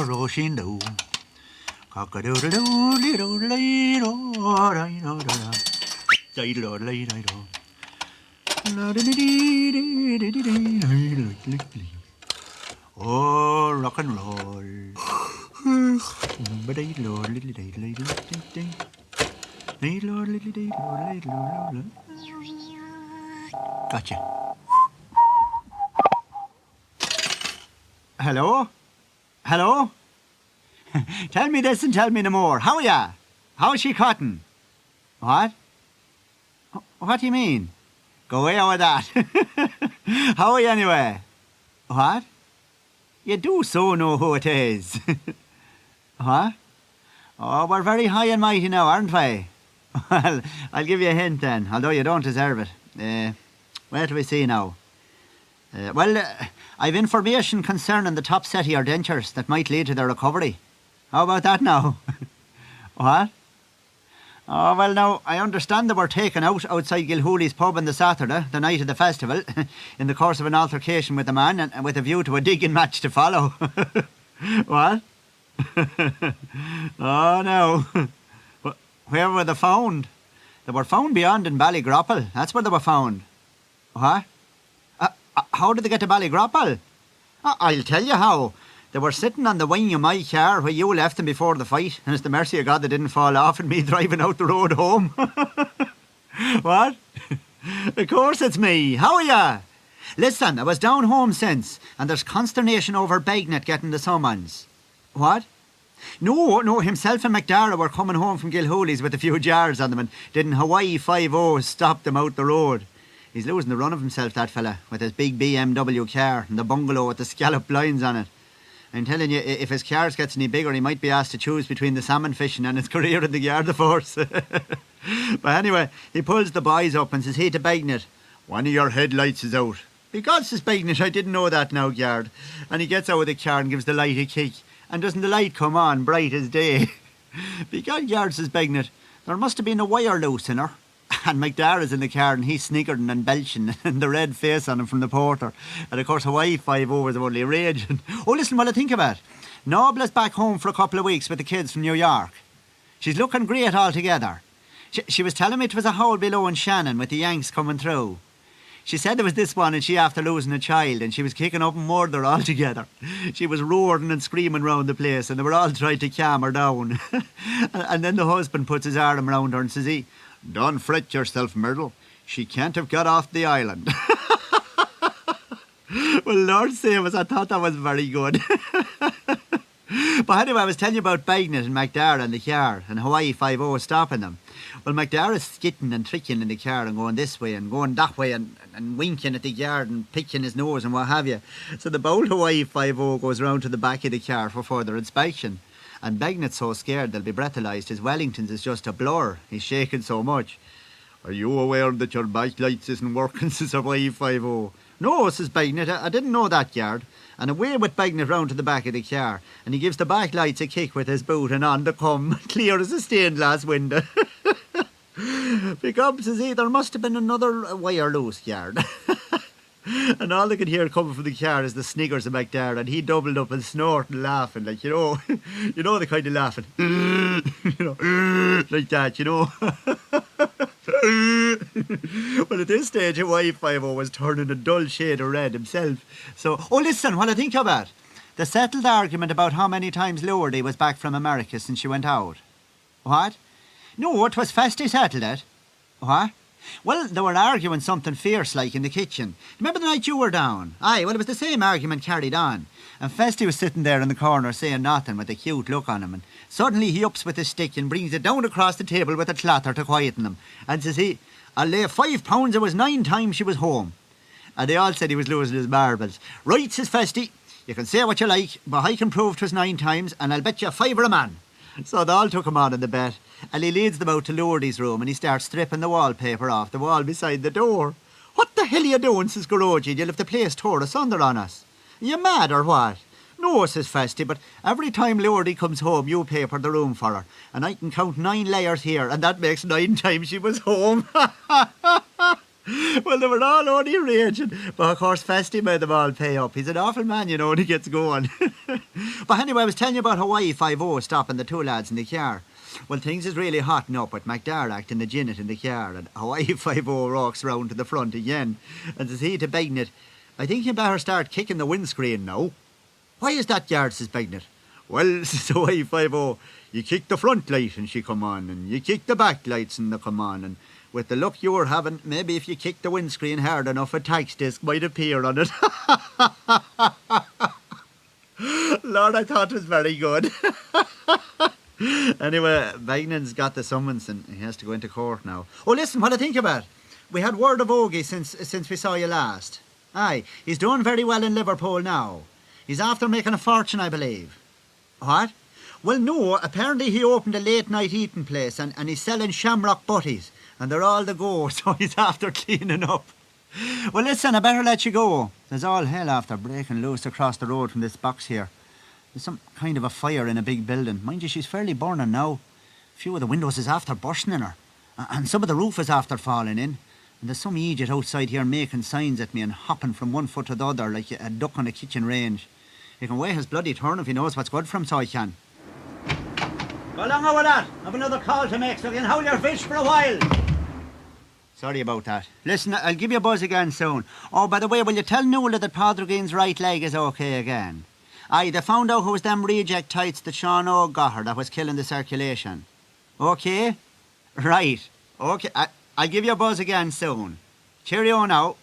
Roshindo. Oh, rock and roll. Gotcha. Hello? Hello? Tell me this and tell me no more. How are ya? How's she cotton? What? What do you mean? Go away with that. How are you anyway? What? You do so know who it is. What? Oh, we're very high and mighty now, aren't we? Well, I'll give you a hint then, although you don't deserve it. Wait till we see now. I've information concerning the top set of your dentures that might lead to their recovery. How about that now? What? Oh, well now, I understand they were taken out outside Gilhooly's pub on the Saturday, the night of the festival, in the course of an altercation with a man and with a view to a digging match to follow. What? Oh, no. Where were they found? They were found beyond in Ballygrapple. That's where they were found. What? How did they get to Ballygrapple? I'll tell you how. They were sitting on the wing of my car where you left them before the fight, and it's the mercy of God they didn't fall off and me driving out the road home. What? Of course it's me. How are ya? Listen, I was down home since, and there's consternation over Bagnet getting the summons. What? No, himself and McDara were coming home from Gilhooly's with a few jars on them, and didn't Hawaii 5-0 stop them out the road. He's losing the run of himself, that fella, with his big BMW car and the bungalow with the scallop blinds on it. I'm telling you, if his cars gets any bigger, he might be asked to choose between the salmon fishing and his career in the Garda Force. But anyway, he pulls the boys up and says, "Hey to Bagnet, one of your headlights is out." "Because," says Bagnet, "I didn't know that now, Gard." And he gets out of the car and gives the light a kick. And doesn't the light come on bright as day? "Because, Gard," says Bagnet, "there must have been a wire loose in her." And McDara's in the car and he's sniggering and belching and the red face on him from the porter. And of course Hawaii 5-0 was only raging. Oh, listen, what I think about it. Nobla's back home for a couple of weeks with the kids from New York. She's looking great altogether. She was telling me it was a howl below in Shannon with the Yanks coming through. She said there was this one and she after losing a child and she was kicking up murder altogether. She was roaring and screaming round the place and they were all trying to calm her down. And then the husband puts his arm around her and says, "Don't fret yourself, Myrtle. She can't have got off the island." Well, Lord save us, I thought that was very good. But anyway, I was telling you about Bagnet and McDara in the car and Hawaii 5-0 stopping them. Well, McDara's skitting and tricking in the car and going this way and going that way and winking at the guard and picking his nose and what have you. So the bold Hawaii 5-0 goes round to the back of the car for further inspection. And Bagnet's so scared they'll be breathalyzed. His Wellington's is just a blur. He's shaking so much. "Are you aware that your backlights isn't working?" says Hawaii 5-0. "No," says Bagnet, I didn't know that, Yard." And away with Bagnet round to the back of the car. And he gives the backlights a kick with his boot and on they come, clear as a stained glass window. "Because," says he, "there must have been another wire loose, Yard." And all they could hear coming from the car is the sniggers of McDara, and he doubled up and snorting, laughing, like, you know the kind of laughing, like that, Well, at this stage, Hawaii 5-0 was turning a dull shade of red himself. So, oh, listen, what I think about the settled argument about how many times Lourdes was back from America since she went out. What? No, it was Festy settled it. What? Well, they were arguing something fierce like in the kitchen. Remember the night you were down? Aye, well, it was the same argument carried on. And Festy was sitting there in the corner saying nothing with a cute look on him. And suddenly he ups with his stick and brings it down across the table with a clatter to quieten them. And says he, "I'll lay £5 it was 9 times she was home." And they all said he was losing his marbles. "Right," says Festy, "you can say what you like, but I can prove 'twas 9 times and I'll bet you £5 a man." So they all took him on in the bet. And he leads them out to Lourdes' room and he starts stripping the wallpaper off the wall beside the door. "What the hell are you doing?" says Garoji. "You'll have the place tore asunder on us." "You mad or what?" "No," says Festy, "but every time Lourdes comes home you paper the room for her. And I can count 9 layers here and that makes 9 times she was home." Well, they were all only raging. But of course, Festy made them all pay up. He's an awful man, you know, when he gets going. But anyway, I was telling you about Hawaii 5-0 stopping the two lads in the car. Well, things is really hotting up with McDar acting the Ginnet in the car, and Hawaii 5-0 rocks round to the front again. And says he to Begnet, I think you better start kicking the windscreen now. Why is that, Yard, says Begnet. Well, says Hawaii 5-0, you kick the front light and she come on, and you kick the back lights and they come on, and with the luck you were having, maybe if you kick the windscreen hard enough, a tax disc might appear on it. Lord, I thought it was very good. Anyway, Bagnan's got the summons and he has to go into court now. Oh, listen, what I think about it. We had word of Ogie since we saw you last. Aye, he's doing very well in Liverpool now. He's after making a fortune, I believe. What? Well, no, apparently he opened a late night eating place and he's selling shamrock butties. And they're all the go, so he's after cleaning up. Well, listen, I better let you go. There's all hell after breaking loose across the road from this box here. There's some kind of a fire in a big building. Mind you, she's fairly burning now. A few of the windows is after bursting in her. And some of the roof is after falling in. And there's some idiot outside here making signs at me and hopping from one foot to the other like a duck on a kitchen range. He can weigh his bloody turn if he knows what's good for him, so he can. Go along with that. I've another call to make, so you can hold your fish for a while. Sorry about that. Listen, I'll give you a buzz again soon. Oh, by the way, will you tell Nuala that Podrigan's right leg is okay again? Aye, they found out who was them reject tights that Sean O got her that was killing the circulation. Okay? Right. Okay, I'll give you a buzz again soon. Cheerio now.